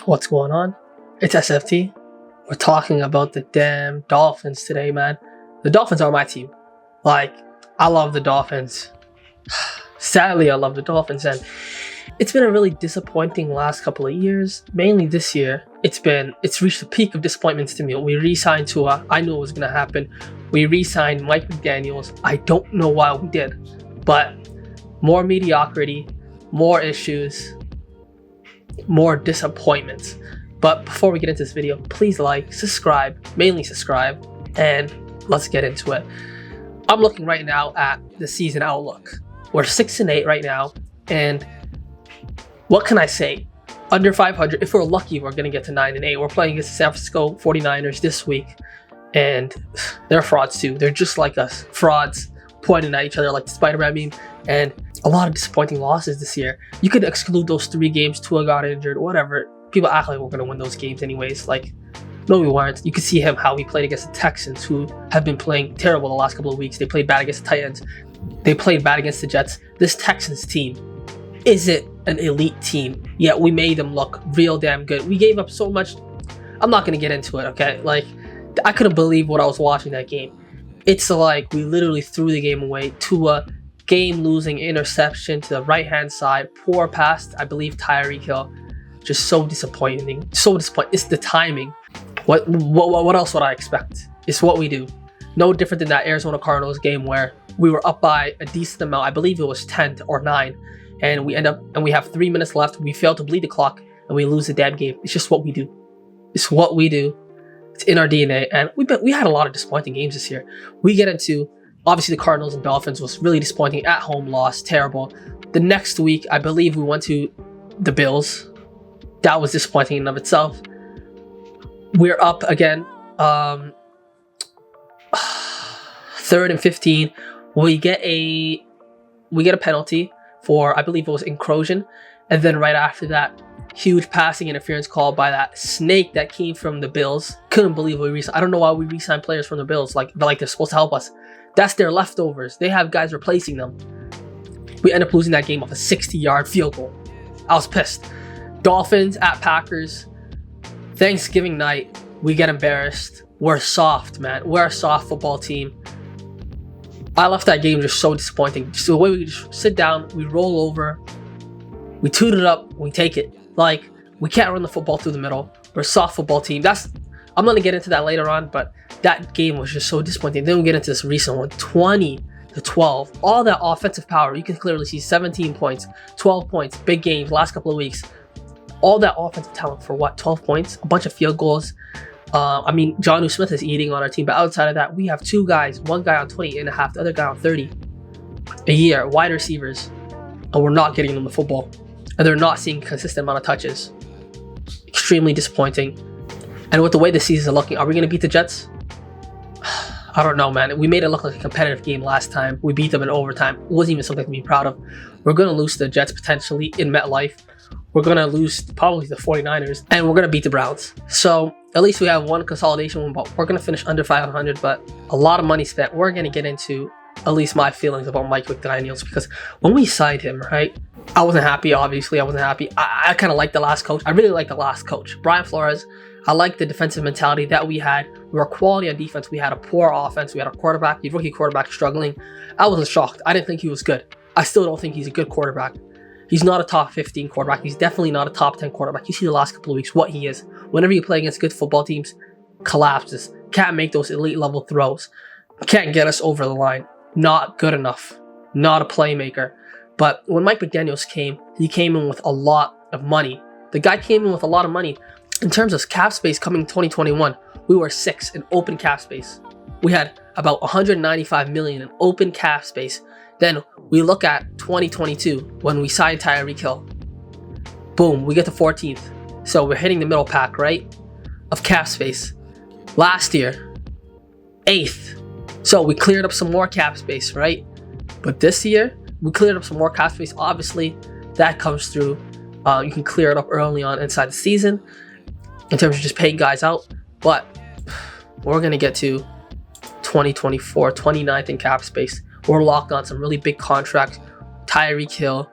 What's going on? It's SFT. We're talking about the damn Dolphins today, man. The Dolphins are my team. I love the Dolphins. Sadly, I love the Dolphins, and it's been a really disappointing last couple of years. Mainly this year, it's reached the peak of disappointments to me. We re-signed Tua. I knew it was gonna happen. We re-signed Mike McDaniels. I don't know why we did, but more mediocrity, more issues, more disappointments. But before we get into this video, please like, subscribe, mainly subscribe, and let's get into it. I'm looking right now at the season outlook. We're 6-8 right now, and what can I say? Under 500, if we're lucky, we're gonna get to 9-8. We're playing against the San Francisco 49ers this week, and they're frauds too. They're just like us, frauds pointing at each other like the Spider-Man meme, and a lot of disappointing losses this year. You could exclude those 3 games, Tua got injured, whatever. People act like we're gonna win those games anyways. No, we weren't. You could see how he played against the Texans, who have been playing terrible the last couple of weeks. They played bad against the Titans. They played bad against the Jets. This Texans team isn't an elite team, yet we made them look real damn good. We gave up so much. I'm not gonna get into it, okay? I couldn't believe what I was watching that game. It's like we literally threw the game away. Tua, game-losing interception to the right-hand side, poor pass, I believe Tyreek Hill. Just so disappointing. So disappointing. It's the timing. What else would I expect? It's what we do. No different than that Arizona Cardinals game where we were up by a decent amount. I believe it was 10 or 9, and we have 3 minutes left. We fail to bleed the clock, and we lose the damn game. It's just what we do. It's what we do. It's in our DNA, and we had a lot of disappointing games this year. We get into, obviously, the Cardinals and Dolphins was really disappointing. At home loss, terrible. The next week, I believe we went to the Bills. That was disappointing in and of itself. We're up again. 3rd and 15. We get a penalty for, I believe it was encroaching, and then right after that, huge passing interference call by that snake that came from the Bills. Couldn't believe we re-signed. I don't know why we re-signed players from the Bills, but they're supposed to help us. That's their leftovers. They have guys replacing them. We end up losing that game off a 60-yard field goal. I was pissed. Dolphins at Packers. Thanksgiving night, we get embarrassed. We're soft, man. We're a soft football team. I left that game just so disappointing. Just the way we just sit down, we roll over, we toot it up, we take it. We can't run the football through the middle. We're a soft football team. I'm gonna get into that later on, but that game was just so disappointing. Then we get into this recent one, 20-12. All that offensive power, you can clearly see 17 points, 12 points, big games, last couple of weeks. All that offensive talent for what? 12 points, a bunch of field goals. Jonnu Smith is eating on our team, but outside of that, we have 2 guys, one guy on 20.5, the other guy on 30 a year, wide receivers, and we're not getting them the football, and they're not seeing consistent amount of touches. Extremely disappointing. And with the way the season is looking, are we going to beat the Jets? I don't know, man. We made it look like a competitive game last time. We beat them in overtime. It wasn't even something to be proud of. We're going to lose to the Jets potentially in MetLife. We're going to lose probably to the 49ers, and we're going to beat the Browns. So at least we have one consolidation win, but we're going to finish under 500, but a lot of money spent. We're going to get into at least my feelings about Mike McDaniels, because when we signed him, right, I wasn't happy. Obviously, I wasn't happy. I kind of liked the last coach. I really liked the last coach, Brian Flores. I liked the defensive mentality that we had. We were quality on defense. We had a poor offense. We had a quarterback, the rookie quarterback, struggling. I wasn't shocked. I didn't think he was good. I still don't think he's a good quarterback. He's not a top 15 quarterback. He's definitely not a top 10 quarterback. You see the last couple of weeks what he is. Whenever you play against good football teams, collapses. Can't make those elite level throws. Can't get us over the line. Not good enough. Not a playmaker. But when Mike McDaniels came, he came in with a lot of money. The guy came in with a lot of money. In terms of cap space coming 2021, we were 6th in open cap space. We had about 195 million in open cap space. Then we look at 2022 when we signed Tyreek Hill. Boom, we get to 14th. So we're hitting the middle pack, right, of cap space. Last year, 8th. So we cleared up some more cap space, right? But this year, we cleared up some more cap space. Obviously, that comes through. You can clear it up early on inside the season in terms of just paying guys out. But we're going to get to 2024, 29th in cap space. We're locked on some really big contracts. Tyreek Hill,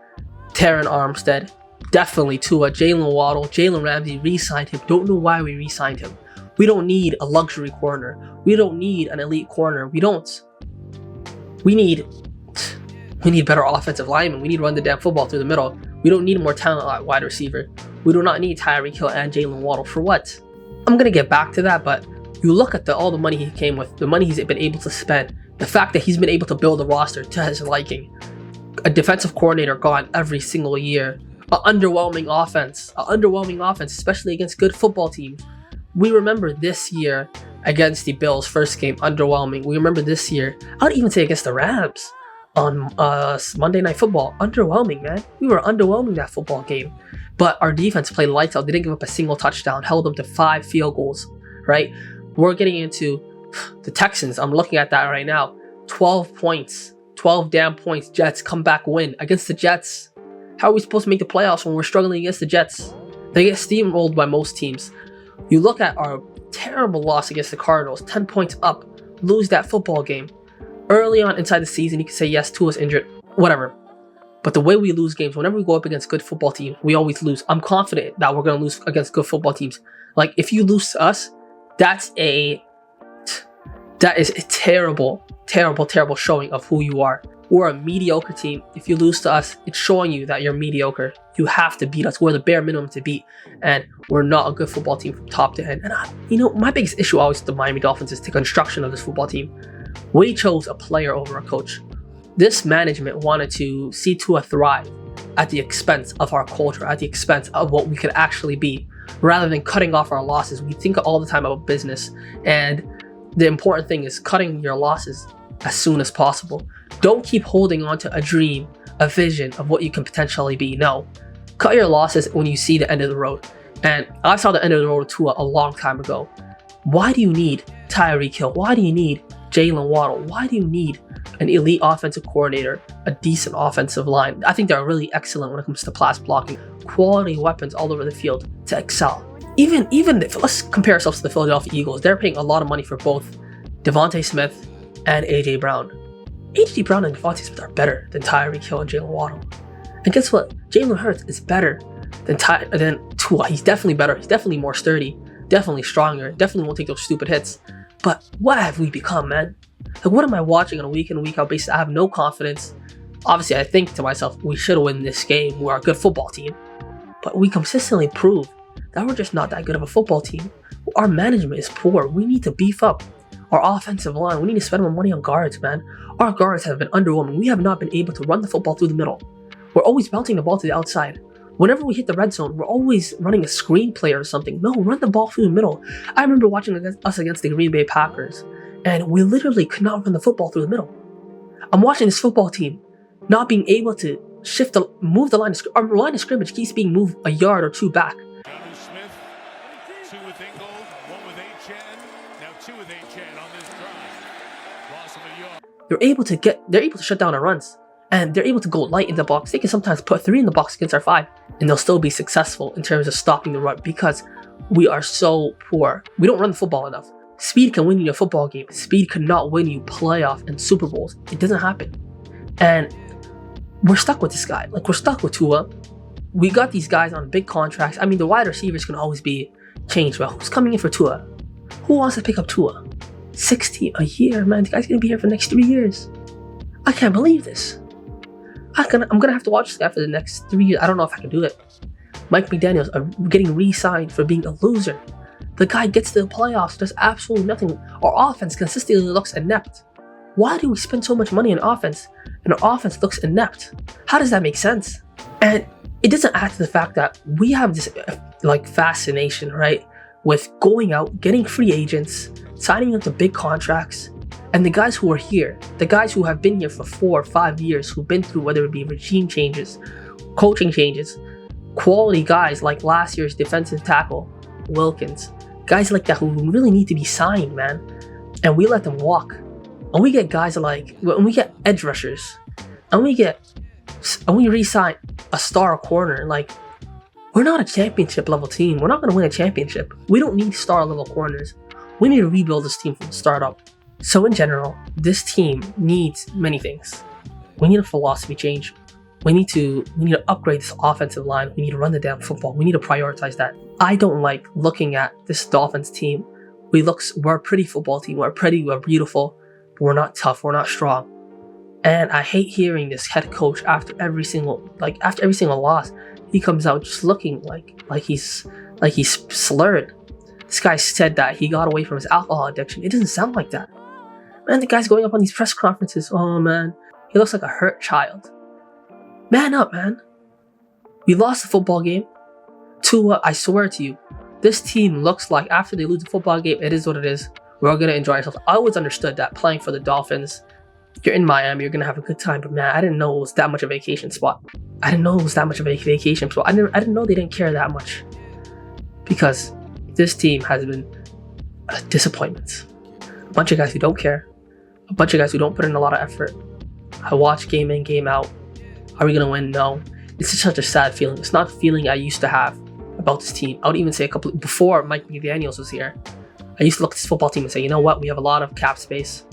Terran Armstead, Definitely Tua, Jalen Waddle, Jalen Ramsey, re-signed him. Don't know why we re-signed him. We don't need a luxury corner. We don't need an elite corner. We don't. We need better offensive linemen. We need to run the damn football through the middle. We don't need more talent at wide receiver. We do not need Tyreek Hill and Jalen Waddle. For what? I'm going to get back to that, but you look at all the money he came with, the money he's been able to spend, the fact that he's been able to build a roster to his liking, a defensive coordinator gone every single year, an underwhelming offense, especially against good football teams. We remember this year against the Bills, first game, underwhelming. We remember this year, I would even say against the Rams on Monday Night Football, underwhelming, man. We were underwhelming that football game. But our defense played lights out. They didn't give up a single touchdown, held them to 5 field goals, right? We're getting into the Texans. I'm looking at that right now. 12 points, 12 damn points. Jets come back win against the Jets. How are we supposed to make the playoffs when we're struggling against the Jets? They get steamrolled by most teams. You look at our terrible loss against the Cardinals, 10 points up, lose that football game. Early on inside the season, you can say, yes, Tua's injured, whatever. But the way we lose games, whenever we go up against good football teams, we always lose. I'm confident that we're going to lose against good football teams. Like, if you lose to us, that is a terrible showing of who you are. We're a mediocre team. If you lose to us, it's showing you that you're mediocre. You have to beat us. We're the bare minimum to beat. And we're not a good football team from top to end. And my biggest issue always with the Miami Dolphins is the construction of this football team. We chose a player over a coach. This management wanted to see Tua thrive at the expense of our culture, at the expense of what we could actually be, rather than cutting off our losses. We think all the time about business, and the important thing is cutting your losses as soon as possible. Don't keep holding on to a dream, a vision of what you can potentially be. No, cut your losses when you see the end of the road. And I saw the end of the road with Tua a long time ago. Why do you need Tyreek Hill? Why do you need Jalen Waddle? Why do you need an elite offensive coordinator, a decent offensive line? I think they're really excellent when it comes to pass blocking, quality weapons all over the field to excel. Even if let's compare ourselves to the Philadelphia Eagles, they're paying a lot of money for both Devontae Smith and AJ Brown. AJ Brown and Devontae Smith are better than Tyreek Hill and Jalen Waddle. And guess what? Jalen Hurts is better than Tua. He's definitely better. He's definitely more sturdy, definitely stronger, definitely won't take those stupid hits. But what have we become, man? Like, what am I watching on a week in and week out basis? I have no confidence. Obviously, I think to myself, we should win this game. We're a good football team. But we consistently prove that we're just not that good of a football team. Our management is poor. We need to beef up our offensive line. We need to spend more money on guards, man. Our guards have been underwhelming. We have not been able to run the football through the middle. We're always bouncing the ball to the outside. Whenever we hit the red zone, we're always running a screen play or something. No, run the ball through the middle. I remember watching us against the Green Bay Packers, and we literally could not run the football through the middle. I'm watching this football team not being able to move the line of scrimmage. Our line of scrimmage keeps being moved a yard or two back. Smith, 2 with Ingold, 1 with Achane, now 2 with Achane on this drive. Loss of a yard. They're able to shut down our runs. And they're able to go light in the box. They can sometimes put 3 in the box against our 5. And they'll still be successful in terms of stopping the run because we are so poor. We don't run the football enough. Speed can win you a football game. Speed could not win you playoff and Super Bowls. It doesn't happen. And we're stuck with this guy. Like, we're stuck with Tua. We got these guys on big contracts. I mean, the wide receivers can always be changed. But who's coming in for Tua? Who wants to pick up Tua? $60 a year, man. The guy's going to be here for the next 3 years. I can't believe this. I'm gonna have to watch this guy for the next 3 years. I don't know if I can do it. Mike McDaniels getting re-signed for being a loser. The guy gets to the playoffs, does absolutely nothing. Our offense consistently looks inept. Why do we spend so much money on offense and our offense looks inept? How does that make sense? And it doesn't add to the fact that we have this fascination, right, with going out, getting free agents, signing up to big contracts. And the guys who are here, the guys who have been here for 4 or 5 years, who've been through whether it be regime changes, coaching changes, quality guys like last year's defensive tackle, Wilkins, guys like that who really need to be signed, man. And we let them walk. And we get guys when we get edge rushers, and we re-sign a star corner, we're not a championship level team. We're not going to win a championship. We don't need star level corners. We need to rebuild this team from the start up. So in general, this team needs many things. We need a philosophy change. We need to upgrade this offensive line. We need to run the damn football. We need to prioritize that. I don't like looking at this Dolphins team. We're a pretty football team. We're beautiful, but we're not tough. We're not strong. And I hate hearing this head coach after every single loss. He comes out just looking like he's slurred. This guy said that he got away from his alcohol addiction. It doesn't sound like that. Man, the guy's going up on these press conferences. Oh man, he looks like a hurt child. Man up, man. We lost the football game. Tua, I swear to you, this team looks like after they lose the football game, it is what it is. We're all gonna enjoy ourselves. I always understood that playing for the Dolphins, you're in Miami, you're gonna have a good time. But man, I didn't know it was that much of a vacation spot. I didn't know they didn't care that much. Because this team has been a disappointment. A bunch of guys who don't care. A bunch of guys who don't put in a lot of effort. I watch game in, game out. Are we gonna win? No. It's just such a sad feeling. It's not the feeling I used to have about this team. I would even say before Mike McDaniels was here, I used to look at this football team and say, you know what? We have a lot of cap space.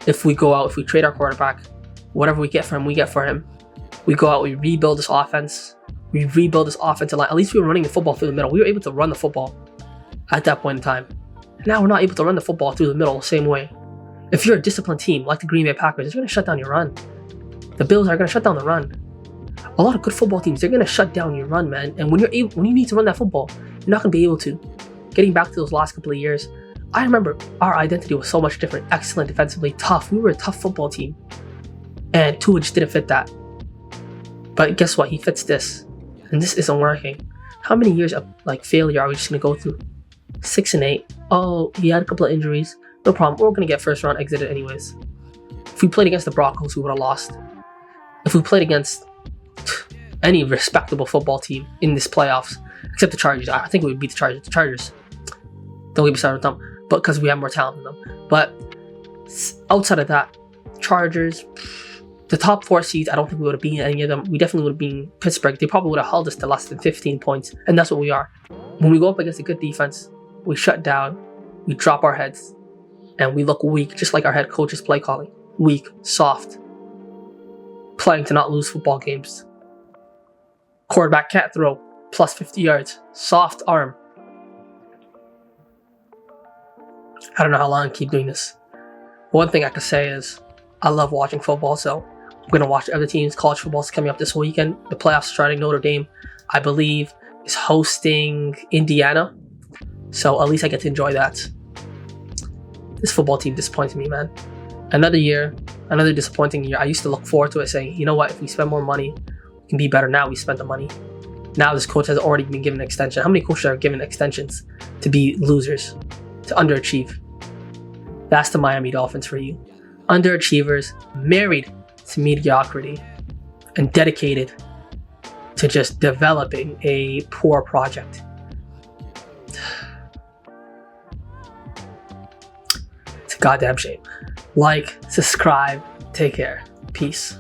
If we go out, if we trade our quarterback, whatever we get for him, we get for him. We go out, we rebuild this offense. We rebuild this offensive line. At least we were running the football through the middle. We were able to run the football at that point in time. Now we're not able to run the football through the middle the same way. If you're a disciplined team like the Green Bay Packers, it's going to shut down your run. The Bills are going to shut down the run. A lot of good football teams, they're going to shut down your run, man. And when you need to run that football, you're not going to be able to. Getting back to those last couple of years, I remember our identity was so much different. Excellent defensively, tough. We were a tough football team. And Tua just didn't fit that. But guess what? He fits this. And this isn't working. How many years of failure are we just going to go through? 6-8. Oh, he had a couple of injuries. No problem. We're going to get first round exited anyways. If we played against the Broncos, we would have lost. If we played against any respectable football team in this playoffs, except the Chargers, I think we would beat the Chargers. The Chargers, don't get me started with them, but because we have more talent than them. But outside of that, Chargers, the top 4 seeds, I don't think we would have beaten any of them. We definitely would have beaten Pittsburgh. They probably would have held us to less than 15 points, and that's what we are. When we go up against a good defense, we shut down, we drop our heads, and we look weak, just like our head coach's play calling. Weak, soft, playing to not lose football games. Quarterback can't throw, plus 50 yards, soft arm. I don't know how long I keep doing this. One thing I could say is I love watching football, so I'm going to watch other teams. College football is coming up this weekend. The playoffs starting. Notre Dame, I believe, is hosting Indiana. So at least I get to enjoy that. This football team disappoints me, man. Another year, another disappointing year. I used to look forward to it saying, you know what, if we spend more money, we can be better. Now we spent the money. Now this coach has already been given an extension. How many coaches are given extensions to be losers, to underachieve? That's the Miami Dolphins for you. Underachievers, married to mediocrity, and dedicated to just developing a poor project. It's a goddamn shame. Like, subscribe, take care. Peace.